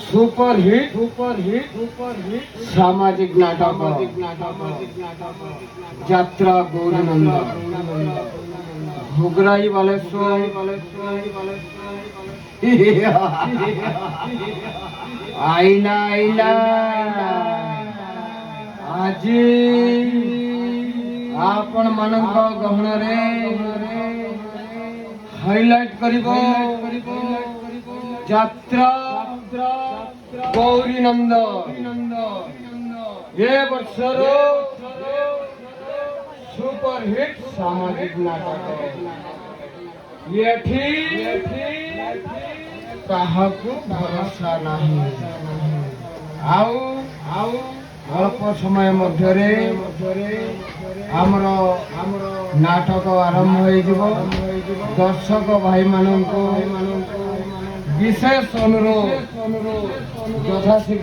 superhit सामाजिक नाटक यात्रा गौरीनंद भोगराई बालेश्वर आइला आइला आज आपण मानक गहन रे हाइलाइट करिबो यात्रा गौरीनंद ये वर्षर सुपरहिट सामाजिक नाटक ये काहाकू भरोसा नहीं आउ अल्प समय मध्य आमर नाटक आरंभ हो दर्शक भाई मानक विशेष अनुरोध यथाशीघ्र